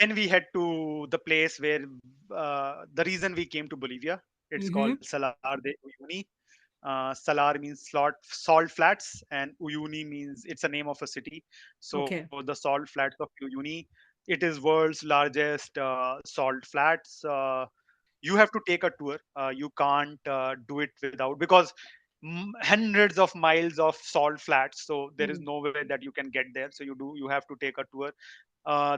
then we head to the place where the reason we came to Bolivia. It's Mm-hmm. called Salar de Uyuni. Salar means salt flats, and Uyuni means it's a name of a city. So Okay. the salt flats of Uyuni, it is world's largest salt flats. You have to take a tour. You can't do it without, because hundreds of miles of salt flats. So there is Mm. no way that you can get there. So you have to take a tour.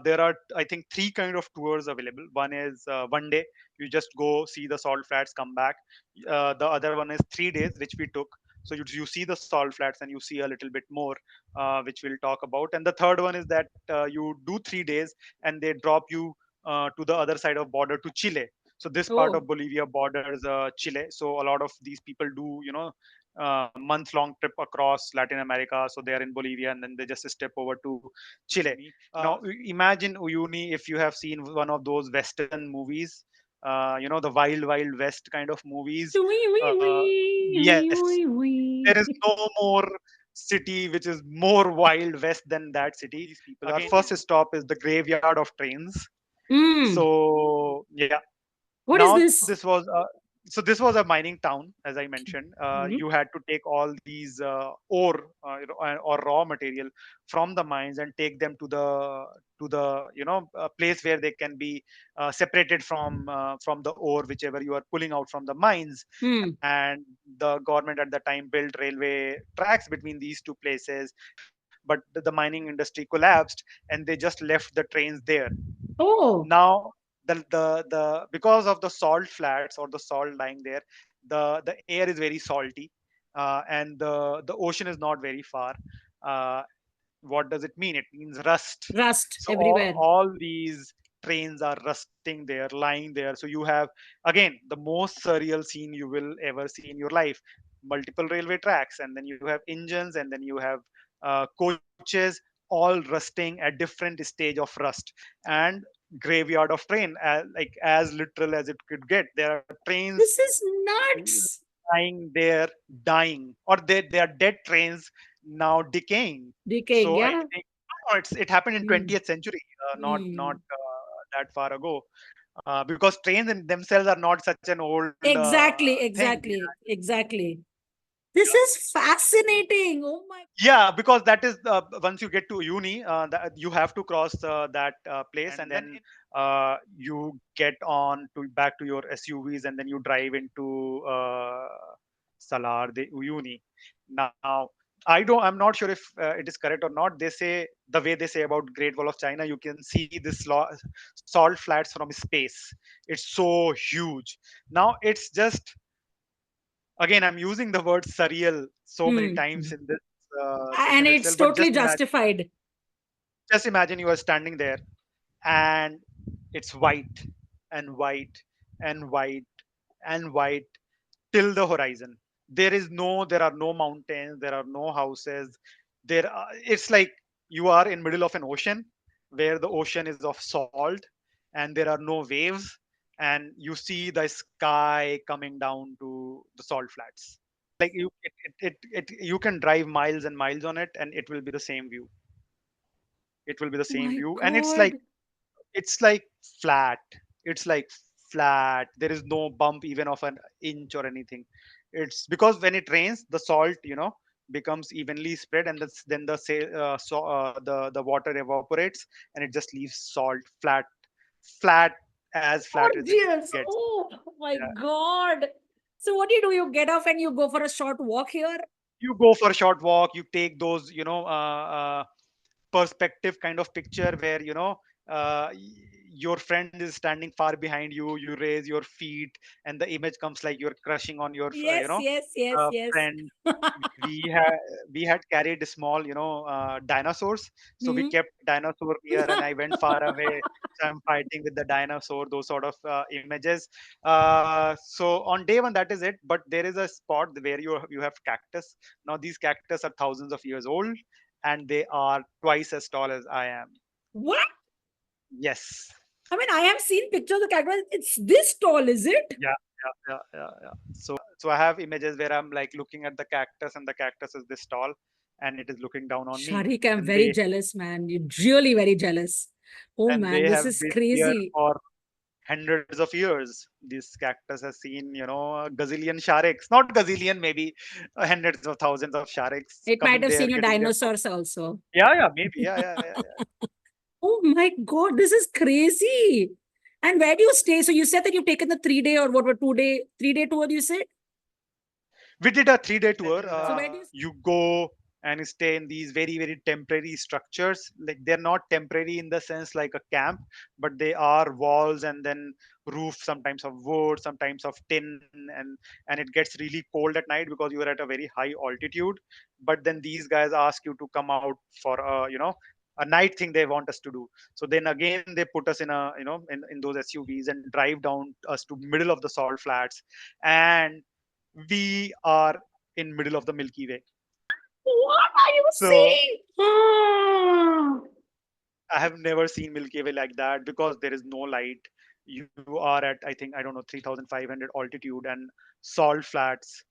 There are, I think, three kind of tours available. One is 1 day, you just go see the salt flats, come back. The other one is 3 days, which we took. So you see the salt flats and you see a little bit more, which we'll talk about. And the third one is that you do 3 days and they drop you to the other side of border to Chile. So this part Oh. of Bolivia borders Chile. So a lot of these people do, month long trip across Latin America. So they are in Bolivia and then they just step over to Chile. Now imagine Uyuni, if you have seen one of those Western movies, the Wild Wild West kind of movies. Wee, wee, wee, wee, Yes, wee, there is wee. no more city which is more Wild West than that city. Our first stop is the graveyard of trains. Mm. So yeah, What is now this? this was a mining town, as I mentioned. Mm-hmm. You had to take all these ore, or raw material from the mines and take them to the place where they can be separated from the ore, whichever you are pulling out from the mines. Mm. And the government at the time built railway tracks between these two places, but the mining industry collapsed and they just left the trains there. Oh. Now the because of the salt flats or the salt lying there, the air is very salty, and the ocean is not very far. uh, what does it mean? It means rust. Rust So everywhere. all these trains are rusting there, lying there. So you have, again, the most surreal scene you will ever see in your life. Multiple railway tracks, and then you have engines, and then you have coaches, all rusting at different stage of rust. And graveyard of train, like as literal as it could get. There are trains This is nuts. lying there, dying, or they are dead trains now, decaying. Decaying, So I yeah. think, no, it happened in Mm. 20th century, not Mm. that far ago, because trains in themselves are not such an old Exactly, thing. exactly, exactly. This is fascinating. Oh my. Yeah, because that is, once you get to uni, that you have to cross that place, and then you get on to back to your SUVs, and then you drive into Salar de Uyuni. Now, I'm not sure if it is correct or not. They say, the way they say about Great Wall of China, you can see this salt flats from space. It's so huge. Now it's just, again, I'm using the word surreal so many Mm. times in this And session it's itself, but totally justified. just imagine you are standing there, and it's white and white and white and white till the horizon. There are no mountains, there are no houses. It's like you are in middle of an ocean, where the ocean is of salt, and there are no waves, and you see the sky coming down to the salt flats. Like you can drive miles and miles on it, and it will be the same view. It will be the same My view, and God. it's like flat. It's like flat. There is no bump even of an inch or anything. It's because when it rains, the salt, becomes evenly spread, and then the water evaporates, and it just leaves salt flat, as flat as it Gorgeous. gets. Oh my Yeah. God. So what do? You get off and you go for a short walk here? You go for a short walk. You take those, perspective kind of picture where, your friend is standing far behind you. You raise your feet, and the image comes like you're crushing on your Yes, yes, yes, yes. friend. We had carried small, dinosaurs. So we Hmm. kept dinosaur near, and I went far away. So I'm fighting with the dinosaur, those sort of images. So on day one, that is it. But there is a spot where you have cactus. Now these cactus are thousands of years old, and they are twice as tall as I am. What? Yes. I mean, I have seen pictures of cactus. It's this tall, is it? Yeah, yeah. So I have images where I'm like looking at the cactus, and the cactus is this tall. and it is looking down on me. Sharique, I'm And very jealous, man. You're really very jealous. Oh man, they this have is been here crazy. for hundreds of years. This cactus has seen, a gazillion sharks, not gazillion, maybe hundreds of thousands of sharks It might coming have there, seen your getting their food. dinosaurs also. Yeah, maybe. Yeah. Oh my God, this is crazy. And where do you stay? So you said that you've taken the 3 day or what were 2 day, 3 day tour, you said? We did a 3-day tour. So where do you You go and stay in these very, very temporary structures. Like they're not temporary in the sense like a camp, but they are walls and then roof, sometimes of wood, sometimes of tin, and it gets really cold at night because you are at a very high altitude. But then these guys ask you to come out for a night thing they want us to do. So then again they put us in in those SUVs and drive down us to middle of the salt flats, and we are in middle of the Milky Way. What are you So saying? Ah. I have never seen Milky Way like that because there is no light. You are at, I think, I don't know, 3,500 altitude and salt flats,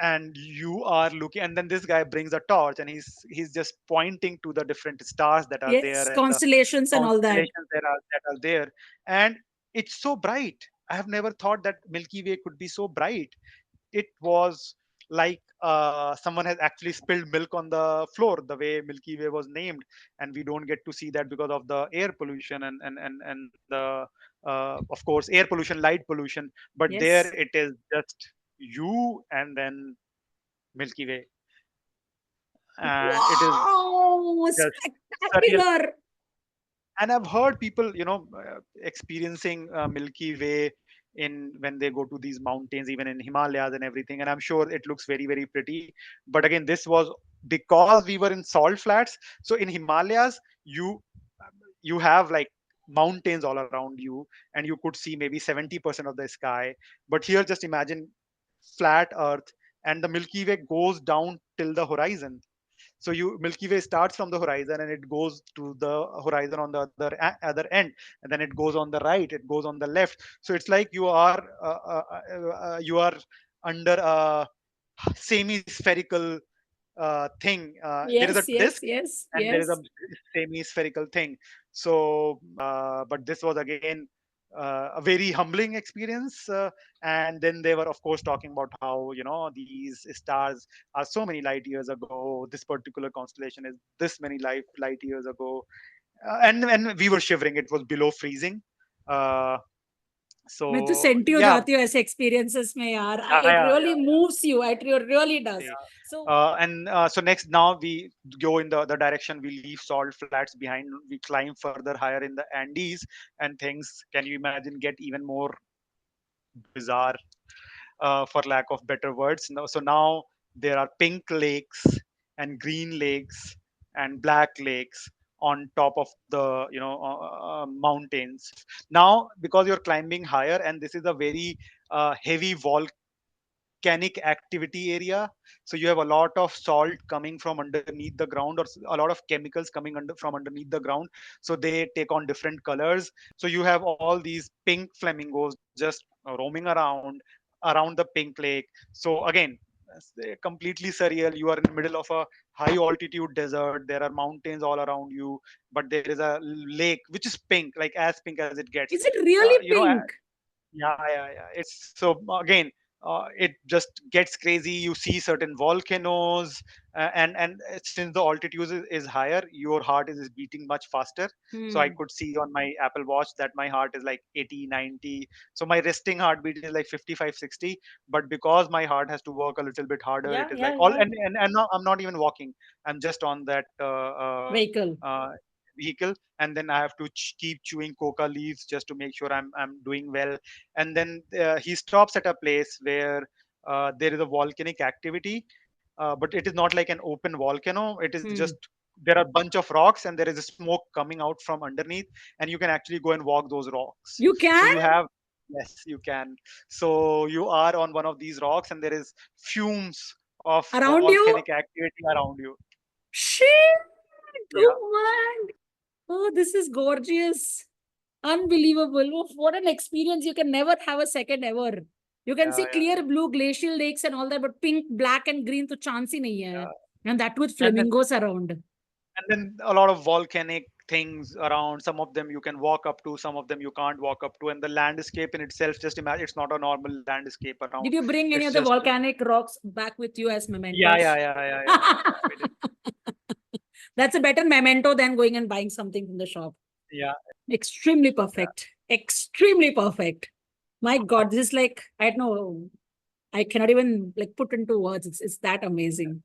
and you are looking, and then this guy brings a torch and he's just pointing to the different stars that are there Yes, and the constellations and all that. constellations that are there, and it's so bright. I have never thought that Milky Way could be so bright. It was like someone has actually spilled milk on the floor, the way Milky Way was named, and we don't get to see that because of the air pollution and the of course air pollution, light pollution. But there Yes. it is just you and then Milky Way, and it is Wow, just surreal. spectacular. And I've heard people experiencing Milky Way in when they go to these mountains, even in Himalayas and everything, and I'm sure it looks very, very pretty. But again, this was because we were in salt flats. So in Himalayas, you have like mountains all around you, and you could see maybe 70% of the sky. But here, just imagine flat earth, and the Milky Way goes down till the horizon. So you Milky Way starts from the horizon and it goes to the horizon on the other end, and then it goes on the right, it goes on the left. So it's like you are under a semi-spherical thing. There is a Yes, disk yes, yes, and there is a yes. semi-spherical thing. So but this was again a very humbling experience, and then they were of course talking about how these stars are so many light years ago, this particular constellation is this many light years ago, and we were shivering, it was below freezing. uh, मैं तो so senti हो yeah. जाती हूँ ऐसे experiences में यार. It Yeah, really moves you. It really does. yeah. So And so next, now we go in the direction, we leave salt flats behind, we climb further higher in the Andes, and things, can you imagine, get even more bizarre, for lack of better words. So now there are pink lakes and green lakes and black lakes on top of the mountains. Now because you're climbing higher, and this is a very heavy volcanic activity area, so you have a lot of salt coming from underneath the ground, or a lot of chemicals coming from underneath the ground, so they take on different colors. So you have all these pink flamingos just roaming around the pink lake. So again, completely surreal. You are in the middle of a high altitude desert, there are mountains all around you, but there is a lake which is pink, like as pink as it gets. is it really you know pink? yeah. It's so again, it just gets crazy. You see certain volcanoes, and since the altitude is higher, your heart is beating much faster. So I Hmm. could see on my Apple Watch that my heart is like 80, 90. So my resting heartbeat is like 55, 60. But because my heart has to work a little bit harder, it Yeah, is like yeah, all, yeah. and now I'm not even walking. I'm just on that Vehicle. vehicle, and then I have to keep chewing coca leaves just to make sure I'm doing well. And then he stops at a place where there is a volcanic activity, but it is not like an open volcano. It is just, Hmm. there are a bunch of rocks and there is a smoke coming out from underneath, and you can actually go and walk those rocks. You So can? you have, yes, you can. So you are on one of these rocks and there is fumes of Around volcanic you? activity around you. Shit! Yeah, Oh man! Oh, this is gorgeous. Unbelievable. Oh, what an experience. You can never have a second ever. You can see yeah. clear blue glacial lakes and all that, but pink, black, and green to chance ही नहीं है. And that with And then flamingos around. a lot of volcanic things around. Some of them you can walk up to, some of them you can't walk up to, and the landscape in itself, just imagine, it's not a normal landscape around. Did you bring any It's of the just volcanic rocks back with you as yeah, yeah, mementos? yeah, yeah, yeah, yeah. We did. That's a better memento than going and buying something from the shop. Yeah, Extremely yeah. perfect. Extremely perfect. My God, this is like, I don't know. I cannot even like put into words. It's that amazing.